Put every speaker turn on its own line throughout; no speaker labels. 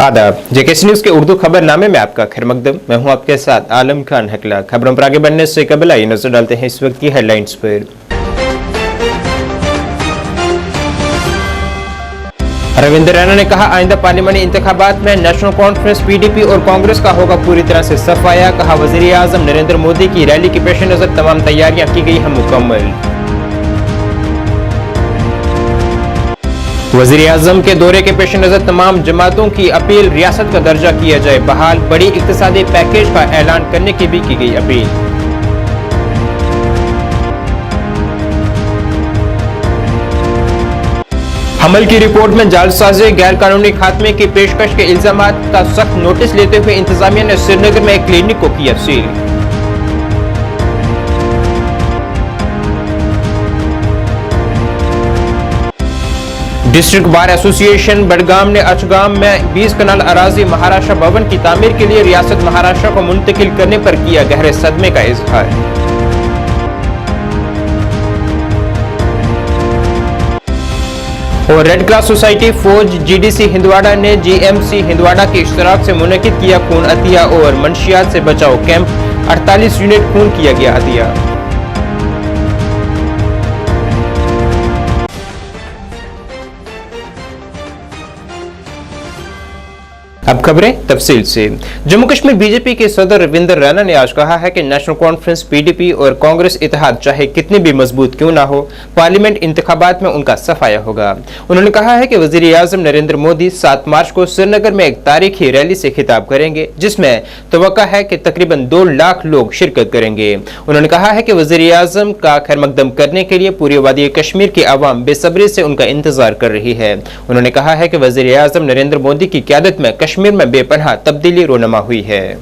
आदाब, JKC news के उर्दू खबरनामे में आपका खैर मकदम। मैं हूं आपके साथ आलम खान हकला। खबरों पर आगे बढ़ने से कबल आइए नजर डालते हैं इस वक्त की हेडलाइंस पर। रविंद्र रैना ने कहा, आइंदा पार्लियामानी इंतखाबात में नेशनल कॉन्फ्रेंस पीडीपी और कांग्रेस का होगा पूरी तरह से सफाया। कहा, वजीर आजम नरेंद्र मोदी की रैली के पेश नजर तमाम तैयारियां की गई हैं मुकम्मल। वजीर आजम के दौरे के पेश नजर तमाम जमातों की अपील, रियासत का दर्जा किया जाए बहाल। बड़ी इक्तिसादी पैकेज का ऐलान करने की भी की गई अपील। हमल की रिपोर्ट में जालसाजी, गैर कानूनी खात्मे की पेशकश के इल्जामात का सख्त नोटिस लेते हुए इंतजामिया ने श्रीनगर में एक क्लिनिक को किया seal. District bar association Budgam ने अचगाम में 20 कनाल अराजी महाराष्ट्र भवन की तामीर के लिए रियासत महाराष्ट्र को मुंतकिल करने पर किया गहरे सदमे का इजहार। और रेड क्रॉस सोसाइटी फौज जीडीसी हिंदवाड़ा ने जीएमसी हिंदवाड़ा के इश्तराक से मुनकिद किया खून अतिया और मंशियात से बचाओ कैंप। 48 यूनिट खून किया गया अतिया। अब खबरें तफसील से। जम्मू कश्मीर बीजेपी के सदर रविंद्र रैना ने आज कहा है कि नेशनल कॉन्फ्रेंस पीडीपी और कांग्रेस इत्तेहाद चाहे कितनी भी मजबूत क्यों ना हो, पार्लियामेंट इंतखाबात में उनका सफाया होगा। उन्होंने कहा है कि वजीर आजम नरेंद्र मोदी 7 मार्च को श्रीनगर में एक तारीखी रैली से खिताब करेंगे, जिसमें तवक्का है कि तकरीबन 2 लाख लोग शिरकत करेंगे। उन्होंने कहा है कि वजीर आजम का खैरमकदम करने के लिए पूरी वादी कश्मीर की आवाम बेसब्री से उनका इंतजार कर रही है। उन्होंने कहा है कि वजीर आजम नरेंद्र मोदी की क़यादत में कश्मीर में बेपनाह तब्दीली रोनमा हुई है।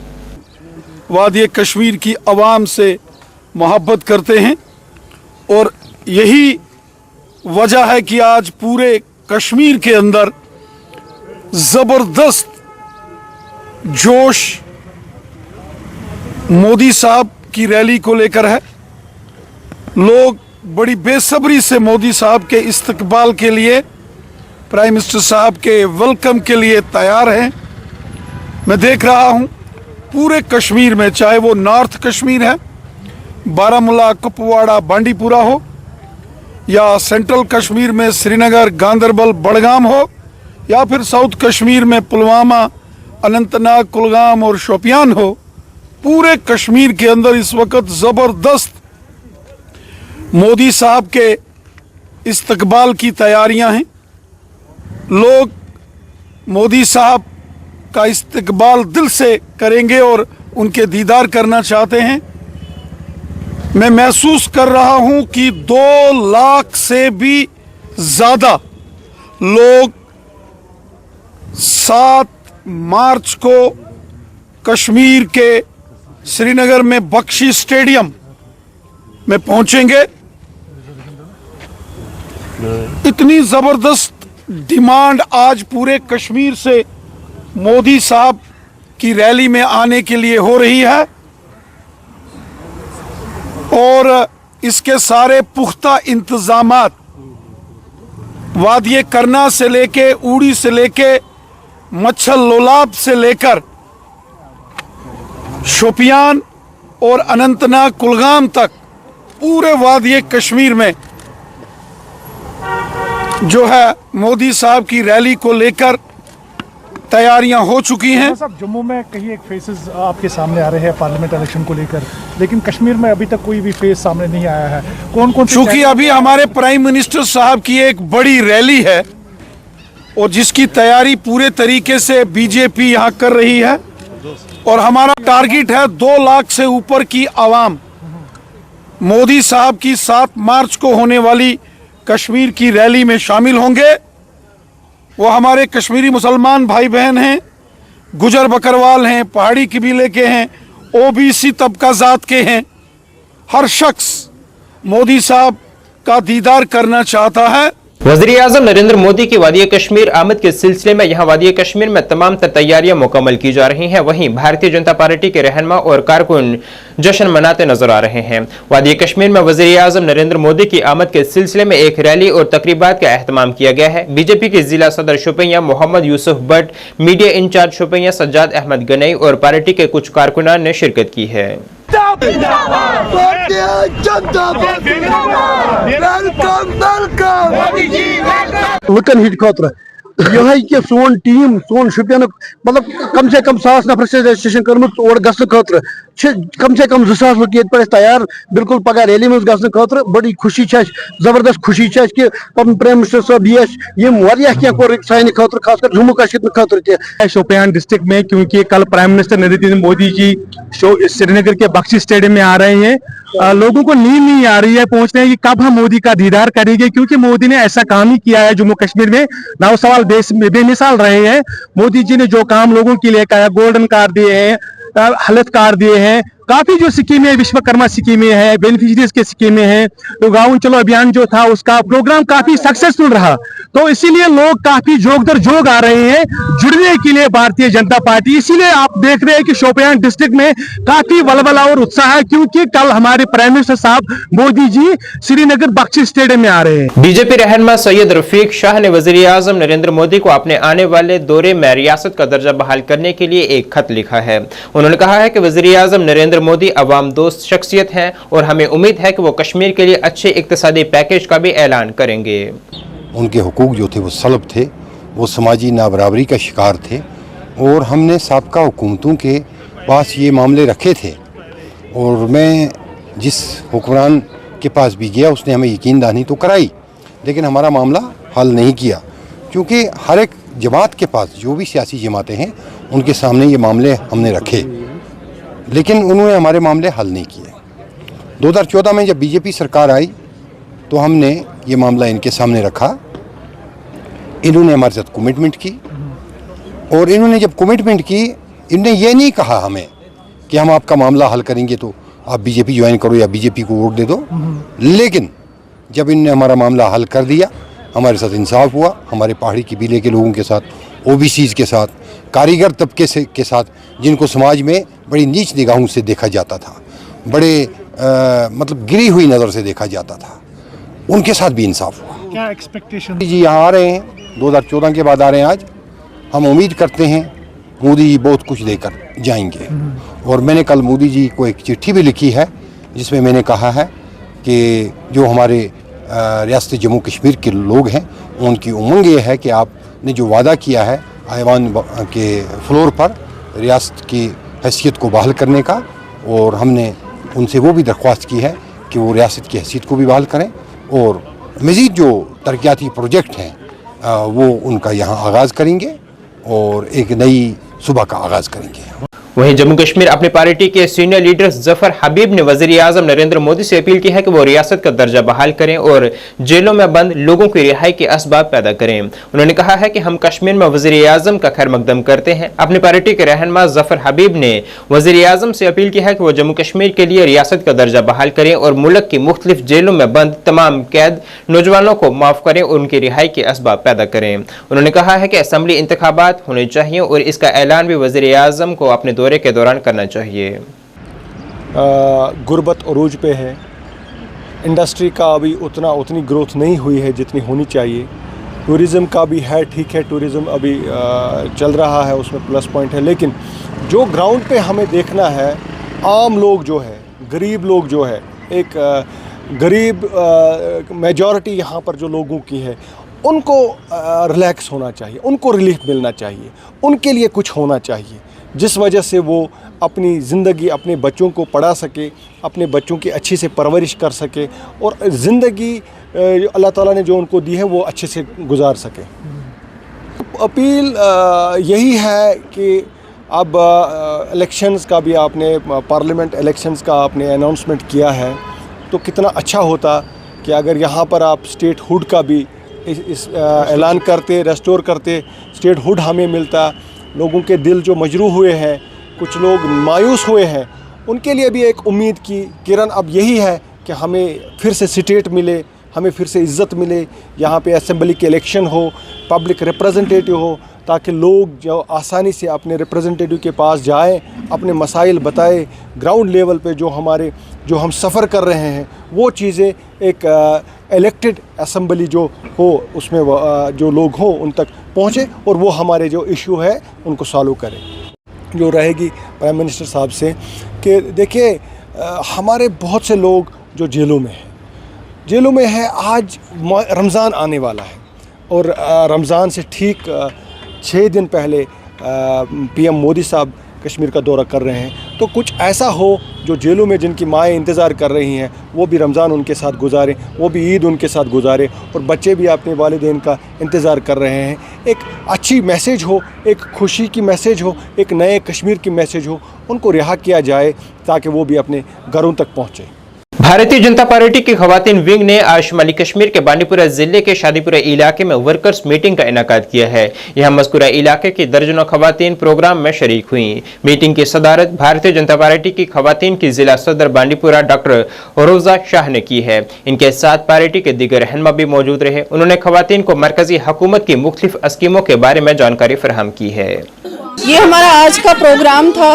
वादी कश्मीर की आवाम से मोहब्बत करते हैं और यही वजह है कि आज पूरे कश्मीर के अंदर जबरदस्त जोश मोदी साहब की रैली को लेकर है। लोग बड़ी बेसब्री से मोदी साहब के इस्तकबाल के लिए, प्राइम मिनिस्टर साहब के वेलकम के लिए तैयार हैं। मैं देख रहा हूं पूरे कश्मीर में, चाहे वो नॉर्थ कश्मीर है, बारामूला, कुपवाड़ा, बांडीपुरा हो, या सेंट्रल कश्मीर में श्रीनगर, गांदरबल, बडगाम हो, या फिर साउथ कश्मीर में पुलवामा, अनंतनाग, कुलगाम और शोपियान हो। पूरे कश्मीर के अंदर इस वक्त ज़बरदस्त मोदी साहब के इस्तकबाल की तैयारियां हैं। लोग मोदी साहब का इस्तकबाल दिल से करेंगे और उनके दीदार करना चाहते हैं। मैं महसूस कर रहा हूं कि 2 लाख से भी ज़्यादा लोग 7 मार्च को कश्मीर के श्रीनगर में बख्शी स्टेडियम में पहुंचेंगे। इतनी ज़बरदस्त डिमांड आज पूरे कश्मीर से मोदी साहब की रैली में आने के लिए हो रही है और इसके सारे पुख्ता इंतजामात वादिये करना से लेके, उड़ी से लेके, मच्छल लोलाब से लेकर शोपियान और अनंतनाग, कुलगाम तक पूरे वादिये कश्मीर में जो है मोदी साहब की रैली को लेकर तैयारियां हो चुकी हैं।
साहब, जम्मू में कहीं एक फेसेस आपके सामने आ रहे हैं पार्लियामेंट इलेक्शन को लेकर, लेकिन कश्मीर में अभी तक कोई भी फेस सामने नहीं आया है। कौन कौन,
चूंकि अभी हमारे प्राइम मिनिस्टर साहब की एक बड़ी रैली है और जिसकी तैयारी पूरे तरीके से बीजेपी यहां कर रही है और हमारा टारगेट है 2 लाख से ऊपर की आवाम मोदी साहब की 7 मार्च को होने वाली कश्मीर की रैली में शामिल होंगे। वो हमारे कश्मीरी मुसलमान भाई बहन हैं, गुजर बकरवाल हैं, पहाड़ी कबीले के हैं, ओबीसी तबका जात के हैं। हर शख्स मोदी साहब का दीदार करना चाहता है
वज़ीर-ए-आज़म नरेंद्र मोदी की वादी कश्मीर आमद के सिलसिले में यहां वादी कश्मीर में तमाम तर तैयारियां मुकम्मल की जा रही हैं। वहीं भारतीय जनता पार्टी के रहनुमा और कारकुन जश्न मनाते नजर आ रहे हैं। वादी कश्मीर में वज़ीर-ए-आज़म नरेंद्र मोदी की आमद के सिलसिले में एक रैली और तकरीबात का एहतमाम किया गया है। बीजेपी के जिला सदर शोपियां मोहम्मद यूसुफ भट्ट, मीडिया इंचार्ज शोपियां सज्जाद अहमद गनई और पार्टी के कुछ कारकुनान ने शिरकत की है।
लुकन हिट खतर यह सोन टीम सोन शुपियन मतलब कम से कम 100 नफर से रजिस्ट्रेशन कर्मुत और गसन खतर कम से कम 2,000 लुक ये पे तैयार बिल्कुल पगह रैली में गसन खतर बड़ी खुशी जबरदस्त खुशी कि प्राइम मिनिस्टर साहब ये कोर साइन खतर खासकर जम्मू कश्मीर खतर
शोपियान डिस्ट्रिक्ट में, क्योंकि कल प्राइम मिनिस्टर नरेंद्र मोदी जी श्रीनगर के बख्शी स्टेडियम में आ रहे हैं। लोगों को नींद नहीं आ रही है पहुंचने की कब हम मोदी का दीदार करेंगे, क्योंकि मोदी ने ऐसा काम ही किया है जम्मू कश्मीर में ना सवाल देश में बेमिसाल रहे हैं। मोदी जी ने जो काम लोगों के लिए कहा, गोल्डन कार्ड दिए हैं, हेल्थ कार्ड दिए हैं, काफी जो स्कीमें विश्वकर्मा स्कीमें हैं, बेनिफिशरीज के स्कीमें हैं, तो गाँव चलो अभियान जो था उसका प्रोग्राम काफी सक्सेसफुल रहा। तो इसीलिए लोग काफी जोग दर जोग आ रहे हैं जुड़ने के लिए भारतीय जनता पार्टी। इसीलिए आप देख रहे हैं कि शोपियान डिस्ट्रिक्ट में काफी वलवला और उत्साह है, क्योंकि कल हमारे प्राइम मिनिस्टर साहब मोदी जी श्रीनगर बख्शी स्टेडियम में आ रहे हैं।
बीजेपी रहनुमा सैयद रफीक शाह ने वज़ीर-ए-आज़म नरेंद्र मोदी को अपने आने वाले दौरे में रियासत का दर्जा बहाल करने के लिए एक खत लिखा है। उन्होंने कहा है कि वज़ीर-ए-आज़म नरेंद्र मोदी अवाम दोस्त शख्सियत हैं और हमें उम्मीद है कि वो कश्मीर के लिए अच्छे इक्तिसादी पैकेज का भी ऐलान करेंगे।
उनके हुकूक जो थे वो सलब थे, वो समाजी नाबराबरी का शिकार थे और हमने साबका हुकूमतों के पास ये मामले रखे थे और मैं जिस हुक्मरान के पास भी गया उसने हमें यकीन दहानी तो कराई, लेकिन हमारा मामला हल नहीं किया, क्योंकि हर एक जमात के पास जो भी सियासी जमातें हैं उनके सामने ये मामले हमने रखे, लेकिन उन्होंने हमारे मामले हल नहीं किए। 2014 में जब बीजेपी सरकार आई तो हमने ये मामला इनके सामने रखा। इन्होंने हमारे साथ कमिटमेंट की और इन्होंने जब कमिटमेंट की, इन्होंने ये नहीं कहा हमें कि हम आपका मामला हल करेंगे तो आप बीजेपी ज्वाइन करो या बीजेपी को वोट दे दो, लेकिन जब इन्होंने हमारा मामला हल कर दिया, हमारे साथ इंसाफ हुआ, हमारे पहाड़ी कबीले के लोगों के साथ, ओबीसीज़ के साथ, कारीगर तबके से के साथ, जिनको समाज में बड़ी नीच निगाहों से देखा जाता था, बड़े मतलब गिरी हुई नज़र से देखा जाता था, उनके साथ भी इंसाफ हुआ।
क्या एक्सपेक्टेशन
जी यहाँ आ रहे हैं, 2014 के बाद आ रहे हैं आज। हम उम्मीद करते हैं मोदी जी बहुत कुछ देकर जाएंगे और मैंने कल मोदी जी को एक चिट्ठी भी लिखी है जिसमें मैंने कहा है कि जो हमारे रियासत जम्मू कश्मीर के लोग हैं उनकी उमंग ये है कि आपने जो वादा किया है ऐवान के फ्लोर पर रियासत की हैसियत को बहाल करने का, और हमने उनसे वो भी दरख्वास्त की है कि वो रियासत की हैसियत को भी बहाल करें और मज़ीद जो तरक्याती प्रोजेक्ट हैं वो उनका यहाँ आगाज़ करेंगे और एक नई सुबह का आगाज़ करेंगे।
वहीं जम्मू कश्मीर अपनी पार्टी के सीनियर लीडर जफर हबीब ने वज़ीर-ए-आज़म नरेंद्र मोदी से अपील की है कि वो रियासत का दर्जा बहाल करें और जेलों में बंद लोगों की रिहाई के असबाब पैदा करें। उन्होंने कहा है कि हम कश्मीर में वज़ीर-ए-आज़म का खैर मकदम करते हैं। अपनी पार्टी के रहनुमा जफर हबीब ने वज़ीर-ए-आज़म से अपील की है कि वो जम्मू कश्मीर के लिए रियासत का दर्जा बहाल करें और मुल्क की मुख्तलिफ जेलों में बंद तमाम कैद नौजवानों को माफ़ करें और उनकी रिहाई के असबाब पैदा करें। उन्होंने कहा है कि असम्बली इंतखाबात होने चाहिए और इसका ऐलान भी वज़ीर-ए-आज़म को अपने दौरे के दौरान करना चाहिए।
गुर्बत अरूज पे है, इंडस्ट्री का अभी उतनी ग्रोथ नहीं हुई है जितनी होनी चाहिए। टूरिज़्म का भी है, ठीक है, टूरिज़्म अभी चल रहा है, उसमें प्लस पॉइंट है, लेकिन जो ग्राउंड पे हमें देखना है, आम लोग जो है, गरीब लोग जो है, एक गरीब मेजॉरिटी यहाँ पर जो लोगों की है, उनको रिलैक्स होना चाहिए, उनको रिलीफ मिलना चाहिए, उनके लिए कुछ होना चाहिए, जिस वजह से वो अपनी ज़िंदगी अपने बच्चों को पढ़ा सके, अपने बच्चों की अच्छी से परवरिश कर सके और ज़िंदगी अल्लाह ताला ने जो उनको दी है वो अच्छे से गुजार सके। अपील यही है कि अब इलेक्शंस का भी आपने पार्लियामेंट इलेक्शंस का आपने अनाउंसमेंट किया है, तो कितना अच्छा होता कि अगर यहाँ पर आप स्टेट हुड का भी इस ऐलान करते, रेस्टोर करते, स्टेट हुड हमें मिलता। लोगों के दिल जो मजरूह हुए हैं, कुछ लोग मायूस हुए हैं, उनके लिए भी एक उम्मीद की किरण अब यही है कि हमें फिर से स्टेट मिले, हमें फिर से इज़्ज़त मिले, यहाँ पे असेंबली के इलेक्शन हो, पब्लिक रिप्रेजेंटेटिव हो, ताकि लोग जो आसानी से अपने रिप्रेजेंटेटिव के पास जाएं, अपने मसाइल बताएं, ग्राउंड लेवल पे जो हम सफ़र कर रहे हैं वो चीज़ें एक इलेक्टेड असेंबली जो हो उसमें जो लोग हों उन तक पहुँचे और वो हमारे जो इशू है उनको सॉल्व करें। जो रहेगी प्राइम मिनिस्टर साहब से कि देखिए हमारे बहुत से लोग जो जेलों में है, आज रमज़ान आने वाला है और रमज़ान से ठीक 6 दिन पहले पीएम मोदी साहब कश्मीर का दौरा कर रहे हैं। तो कुछ ऐसा हो जो जेलों में जिनकी माएँ इंतज़ार कर रही हैं वो भी रमज़ान उनके साथ गुजारें, वो भी ईद उनके साथ गुजारें और बच्चे भी अपने वालिदैन का इंतज़ार कर रहे हैं। एक अच्छी मैसेज हो, एक खुशी की मैसेज हो, एक नए कश्मीर की मैसेज हो, उनको रिहा किया जाए ताकि वो भी अपने घरों तक पहुँचे।
भारतीय जनता पार्टी की खवातीन विंग ने आज शुमाली कश्मीर के बांडीपुरा जिले के शादीपुरा इलाके में वर्कर्स मीटिंग का इनेकाद किया है। यहां मज़कूरा इलाके की दर्जनों खवातीन प्रोग्राम में शरीक हुई। मीटिंग की सदारत भारतीय जनता पार्टी की खवातीन की जिला सदर बांडीपुरा डॉक्टर रोजा शाह ने की है। इनके साथ पार्टी के दीगर रहनुमा भी मौजूद रहे। उन्होंने खवातीन को मरकजी हुकूमत की मुख्तलिफ स्कीमों के बारे में जानकारी फराहम की है।
ये हमारा आज का प्रोग्राम था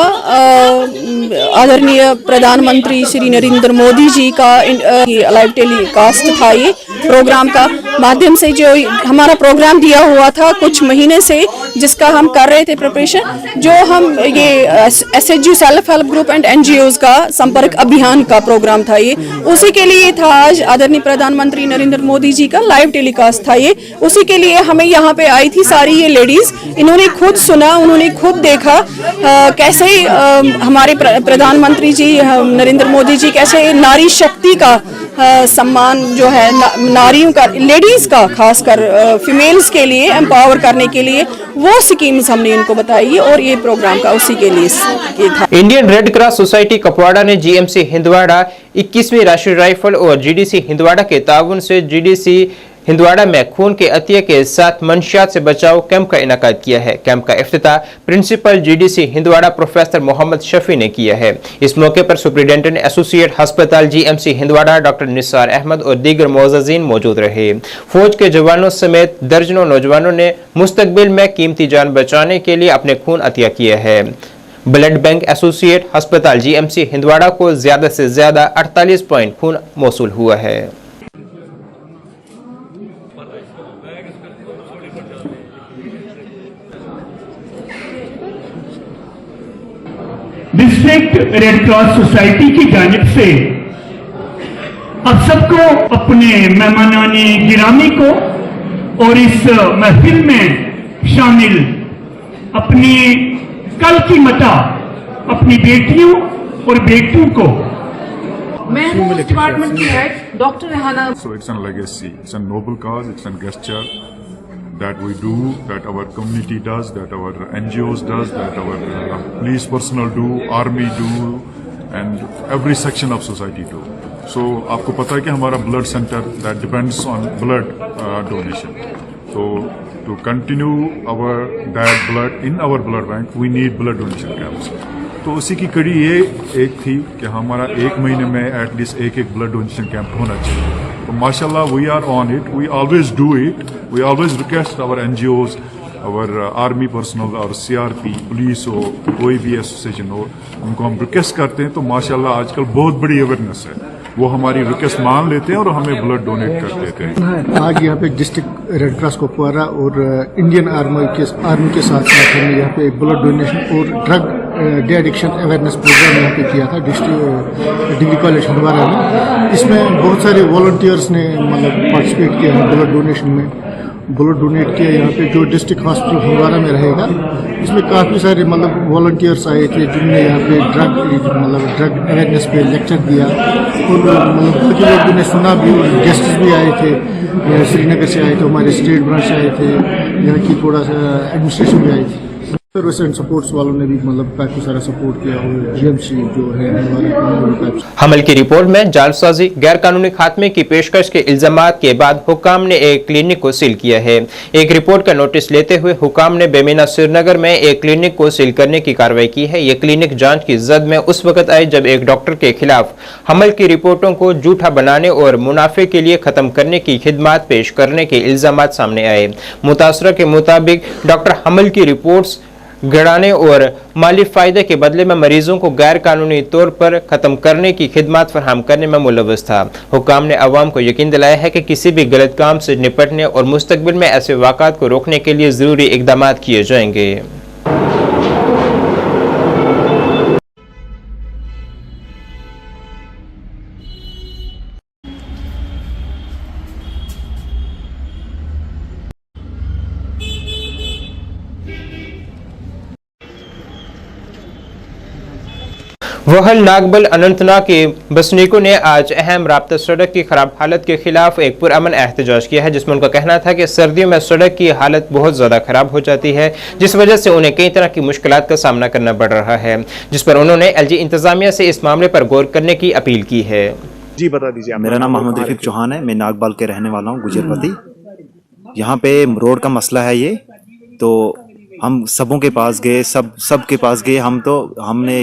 आदरणीय प्रधानमंत्री श्री नरेंद्र मोदी जी का लाइव टेलीकास्ट था। ये प्रोग्राम का माध्यम से जो हमारा प्रोग्राम दिया हुआ था कुछ महीने से, जिसका हम कर रहे थे प्रिपरेशन, जो हम ये SHG self help group and NGOs का संपर्क अभियान का प्रोग्राम था। ये उसी के लिए था आज आदरणीय प्रधानमंत्री नरेंद्र मोदी जी का लाइव टेलीकास्ट था। ये उसी के लिए हमें यहाँ पे आई थी सारी ये लेडीज। इन्होंने खुद सुना, उन्होंने खुद देखा कैसे हमारे प्रधानमंत्री जी नरेंद्र मोदी जी कैसे नारी शक्ति का सम्मान जो है नारियों का, लेडीज का, खासकर फीमेल्स के लिए एम्पावर करने के लिए वो स्कीम्स हमने इनको बताई और ये प्रोग्राम का उसी के लिए था।
Indian red cross society Kupwara ने जीएमसी हिंदवाड़ा 21वीं राष्ट्रीय राइफल और जीडीसी हिंदवाड़ा के ताउन से जीडीसी हिंदवाड़ा में खून के अतिया के साथ मंशियात से बचाव कैंप का इनेकाद किया है। कैंप का इफ्तिताह principal GDC Handwara professor Mohammad Shafi ने किया है। इस मौके पर सुप्रिंटेंडेंट एसोसिएट अस्पताल जीएमसी हिंदवाड़ा डॉक्टर निसार अहमद और दीगर मोअज़्ज़िज़ीन मौजूद रहे। फौज के जवानों समेत दर्जनों नौजवानों ने मुस्तकबिल में कीमती जान बचाने के लिए अपने खून अतिया किया है। ब्लड बैंक एसोसिएट अस्पताल जीएमसी हिंदवाड़ा को ज्यादा से ज्यादा 48 पॉइंट खून मौसूल हुआ है।
डिस्ट्रिक्ट रेड क्रॉस सोसाइटी की जानिब से आप सबको, अपने मेहमानाने गिरामी को और इस महफिल में शामिल अपनी कल की मता अपनी बेटियों और बेटों को,
मैं हूँ डिपार्टमेंट की head doctor Rehana.
So it's a legacy, it's a noble cause, it's a gesture that we do, that our community does, that our NGOs does, that our police personnel do, army do, and every section of society do. So आपको पता है कि हमारा blood center that depends on blood donation. So to continue that blood in our blood bank, we need blood donation camps. तो उसी की कड़ी ये एक थी कि हमारा 1 महीने में एटलीस्ट एक ब्लड डोनेशन कैंप होना चाहिए। तो माशाल्लाह we are on it, we always do it, we always request our NGOs, our army personnel और सीआरपी, पुलिस हो, कोई भी एसोसिएशन हो, उनको हम रिक्वेस्ट करते हैं। तो माशाल्लाह आजकल बहुत बड़ी अवेयरनेस है, वो हमारी रिक्वेस्ट मान लेते हैं और हमें ब्लड डोनेट कर देते हैं।
आज यहाँ पे डिस्ट्रिक्ट रेड क्रॉस कुपवाड़ा और इंडियन आर्मी के साथ हमने यहाँ पे ब्लड डोनेशन और drug deaddiction awareness programme यहाँ पे किया था डिस्ट्रिक्ट डिग्री कॉलेज हिंदवाड़ा में। इसमें बहुत सारे वॉलंटियर्स ने मतलब पार्टिसिपेट किया है ब्लड डोनेशन में, ब्लड डोनेट किया यहाँ पे जो डिस्ट्रिक्ट हॉस्पिटल हिंदवाड़ा में रहेगा। इसमें काफ़ी सारे मतलब वॉलंटियर्स आए थे जिनने यहाँ पे ड्रग अवेयरनेस पे लेक्चर दिया और मतलब बाकी लोगों ने सुना भी, गेस्ट्स भी आए थे, श्रीनगर से आए थे, हमारे स्टेट ब्रांच से आए थे, यहाँ की थोड़ा सा एडमिनिस्ट्रेशन भी आई थी। सर्विस एंड सपोर्ट्स वालों ने भी मतलब काफी सारा सपोर्ट किया और जीएमसी जो है हमारे
हमल की रिपोर्ट में जालसाजी गैर कानूनी खात्मे की पेशकश के इल्जामात के बाद हुकाम ने एक क्लिनिक को सील किया है। एक रिपोर्ट का नोटिस लेते हुए हुकाम ने बेमीना श्रीनगर में एक क्लिनिक को सील करने की कार्रवाई की है। यह क्लिनिक जांच की जद में उस वक्त आई जब एक डॉक्टर के खिलाफ हमल की रिपोर्टों को झूठा बनाने और मुनाफे के लिए खत्म करने की खिदमत पेश करने के इल्जामात सामने आए। मुतासरा के मुताबिक डॉक्टर हमल की रिपोर्ट्स गड़ाने और माली फायदे के बदले में मरीजों को गैर कानूनी तौर पर खत्म करने की खिदमत फराहम करने में मुलव्वस था। हुकाम ने अवाम को यकीन दिलाया है कि किसी भी गलत काम से निपटने और मुस्तकबिल में ऐसे वाक़ात को रोकने के लिए जरूरी इकदाम किए जाएंगे। वहल नागबल अनंतनाग के बसनीकों ने आज अहम राब्ता सड़क की खराब हालत के खिलाफ एक पुरअमन एहतजाज किया है, जिसमें उनका कहना था कि सर्दियों में सड़क की हालत बहुत ज्यादा खराब हो जाती है, जिस वजह से उन्हें कई तरह की मुश्किलात का सामना करना पड़ रहा है, जिस पर उन्होंने एलजी इंतजामिया से इस मामले पर गौर करने की अपील की है।
जी बता दीजिए। मेरा नाम मोहम्मद रफीक चौहान है, मैं नागबाल के रहने वाला हूँ, गुजरपति। यहाँ पे रोड का मसला है ये, तो हम सबों के पास गए, सबके पास गए। हमने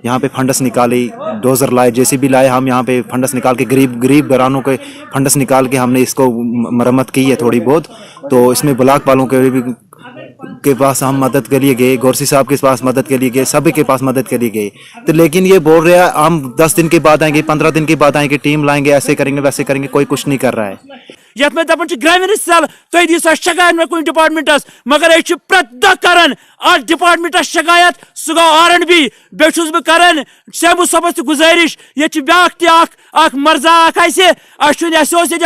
यहाँ पे फंडस निकाली, डोजर लाए, जेसीबी लाए, हम यहाँ पे फंडस निकाल के गरीब घरानों के फंडस निकाल के हमने इसको मरम्मत की है थोड़ी बहुत। तो इसमें ब्लॉक वालों के पास हम मदद के लिए गए, गौरसी साहब के पास मदद के लिए गए, सभी के पास मदद के लिए गए। तो लेकिन ये बोल रहे हैं हम 10 दिन के बाद आएंगे, 15 दिन के बाद आएंगे, टीम लाएंगे, ऐसे करेंगे वैसे करेंगे, कोई कुछ नहीं कर रहा है।
यथ में दपान ग्रामीण सेल तुम दी सा शिकायत में कुछ डिपार्टमेंटस, मगर ये प्रत दह करान अत डिपार्टमेंटस शिकायत, सह गो R&B। बेस बह करान सेमू सबस गुजारिश, ये ब्याक मर्जा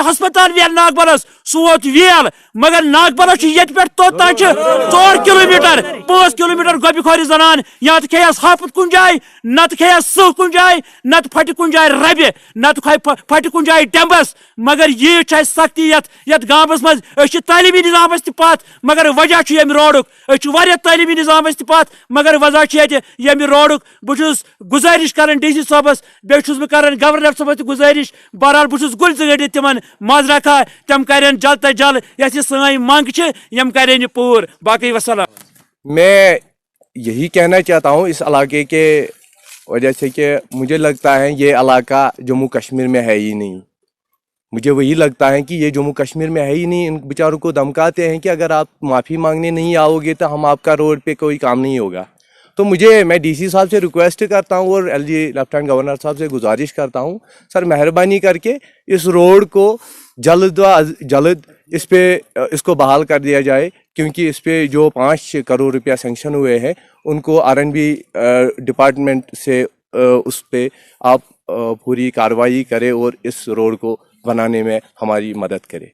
हस्पताल वेल नागबलस, सह वोत वेल, मगर नागबलस ये पे तोतान 4 किलोमीटर 5 किलोमीटर गोबी खोरी जनान, या तो खेस हाफत कुन जाए, नत खेस सह कुन जाए, नत फट कुन जाए रबि, नत फट कुन जाए टेम्बस। मगर ये सख्ती यथ गामस मज तालीमी निजाम पत, मगर वजह यम रोडुक, तालीमी निजाम पत, मगर वजह यम रोडुक। बहुत गुजारिश कर DC साहबस, बेस कर गवर्नर साहब गुजारिश। बहरहाल बहुत गुल गड़ित तिमन मज रखा, तम कर जल्द तो जल्द ये सी मंग यम कर पूर। बाकी वसलाम।
मैं यही कहना चाहता हूँ इस इलाके के वजह से कि मुझे लगता है ये इलाका जम्मू कश्मीर में है ही नहीं। मुझे वही लगता है कि ये जम्मू कश्मीर में है ही नहीं। इन बेचारों को धमकाते हैं कि अगर आप माफ़ी मांगने नहीं आओगे तो हम आपका रोड पे कोई काम नहीं होगा। तो मैं DC साहब से रिक्वेस्ट करता हूँ और LG लेफ्टिनेंट गवर्नर साहब से गुजारिश करता हूँ, सर मेहरबानी करके इस रोड को जल्द इसको बहाल कर दिया जाए, क्योंकि इस पे जो 5 करोड़ रुपया सेंक्शन हुए हैं उनको R&B डिपार्टमेंट से उस पे आप पूरी कार्रवाई करें और इस रोड को बनाने में हमारी मदद करें।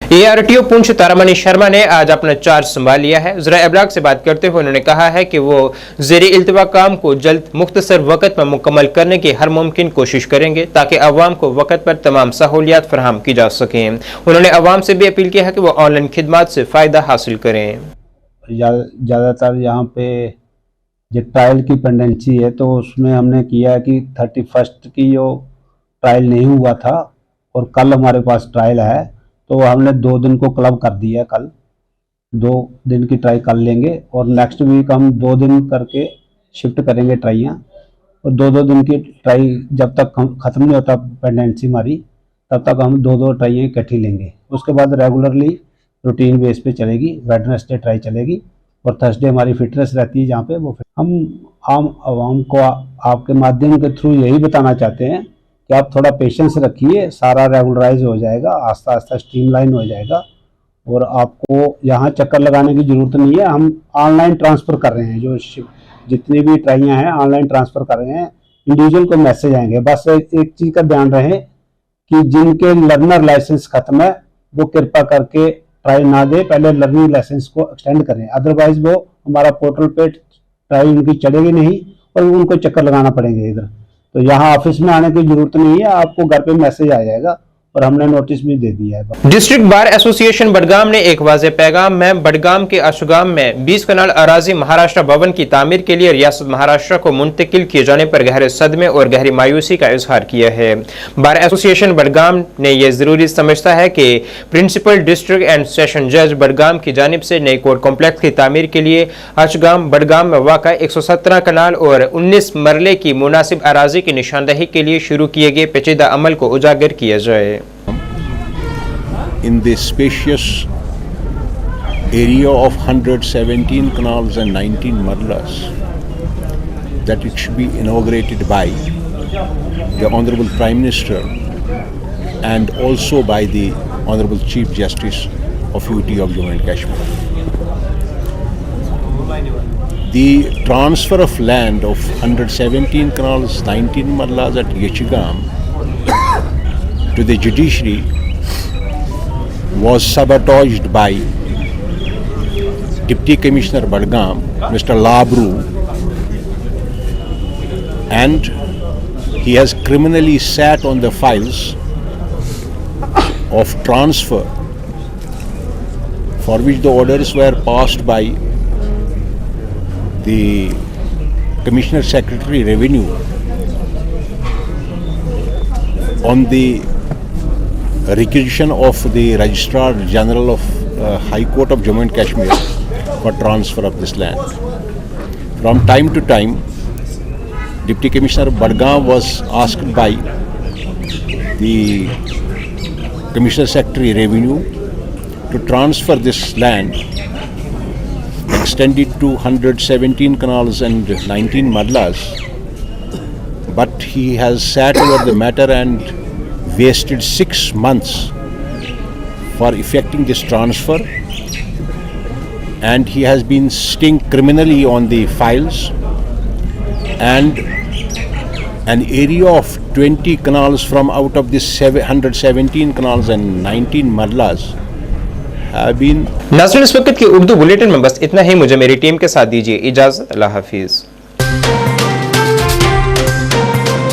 ARTO पुंछ तारामणि शर्मा ने आज अपना चार्ज संभाल लिया है। ज़रा इब्लाग से बात करते हुए उन्होंने कहा है कि वो ज़ेरी इल्तवा काम को जल्द मुख्तसर वक्त में मुकम्मल करने की हर मुमकिन कोशिश करेंगे ताकि अवाम को वक्त पर तमाम सहूलियात फराहम की जा सकें। उन्होंने अवाम से भी अपील की है कि वो ऑनलाइन खिदमत से फ़ायदा हासिल करें।
ज़्यादातर यहाँ पे जो ट्रायल की पेंडेंसी है तो उसमें हमने किया है कि 31 की जो ट्रायल नहीं हुआ था और कल हमारे पास ट्रायल है, तो हमने 2 दिन को क्लब कर दिया। कल 2 दिन की ट्राई कर लेंगे और नेक्स्ट वीक हम 2 दिन करके शिफ्ट करेंगे ट्राइयाँ, और 2-2 दिन की ट्राई जब तक ख़त्म नहीं होता पेंडेंसी हमारी तब तक हम 2-2 ट्राइयाँ इकट्ठी लेंगे। उसके बाद रेगुलरली रूटीन बेस पे चलेगी, वेडनेसडे ट्राई चलेगी और थर्सडे हमारी फिटनेस रहती है जहाँ पे वो हम आम आवाम को आपके माध्यम के थ्रू यही बताना चाहते हैं कि आप थोड़ा पेशेंस रखिए, सारा रेगुलराइज हो जाएगा, आस्ता आस्ता स्ट्रीमलाइन हो जाएगा और आपको यहाँ चक्कर लगाने की ज़रूरत नहीं है। हम ऑनलाइन ट्रांसफ़र कर रहे हैं, जो जितनी भी ट्राइयाँ हैं ऑनलाइन ट्रांसफ़र कर रहे हैं, इंडिविजुअल को मैसेज आएंगे। बस एक चीज़ का ध्यान रहे कि जिनके लर्नर लाइसेंस ख़त्म है वो कृपा करके ट्राई ना दे, पहले लर्निंग लाइसेंस को एक्सटेंड करें, अदरवाइज वो हमारा पोर्टल पे ट्राई उनकी चलेगी नहीं और उनको चक्कर लगाना पड़ेंगे इधर। तो यहाँ ऑफिस में आने की ज़रूरत नहीं है, आपको घर पे मैसेज आ जाएगा और हमने नोटिस भी दे दिया है।
डिस्ट्रिक्ट बार एसोसिएशन बडगाम ने एक वाज़ेह पैगाम में बडगाम के अशगाम में 20 कनाल अराजी महाराष्ट्र भवन की तामीर के लिए रियासत महाराष्ट्र को मुंतकिल किए जाने पर गहरे सदमे और गहरी मायूसी का इजहार किया है। बार एसोसिएशन बडगाम ने यह जरूरी समझता है कि प्रिंसिपल डिस्ट्रिक्ट एंड सेशन जज बडगाम की जानिब से नई कोर्ट कॉम्प्लेक्स की तामीर के लिए अशगाम बडगाम में वाक़ा 117 कनाल और 19 मरले की मुनासिब अराजी की निशानदही के लिए शुरू किए गए पेचीदा अमल को उजागर किया जाए।
In this spacious area of 117 canals and 19 marlas, that it should be inaugurated by the Honorable Prime Minister and also by the Honorable Chief Justice of UT of Jammu and Kashmir. The transfer of land of 117 canals, 19 marlas at Yechigam to the judiciary was sabotaged by Deputy Commissioner Badgam, Mr. Labru, and he has criminally sat on the files of transfer for which the orders were passed by the Commissioner Secretary Revenue on the requisition of the Registrar General of High Court of Jammu and Kashmir for transfer of this land. From time to time, Deputy Commissioner Badgam was asked by the Commissioner Secretary Revenue to transfer this land, extend it to 117 canals and 19 marlas, but he has sat over the matter and wasted 6 months for effecting this transfer, and he has been sitting criminally on the files, and an area of 20 canals from out of this 117 canals and 19 marlas have been।
नाज़रीन, इस वक्त की Urdu bulletin में बस इतना ही। मुझे मेरी team के साथ दीजिए इजाज़त। अल्लाह हाफिज़।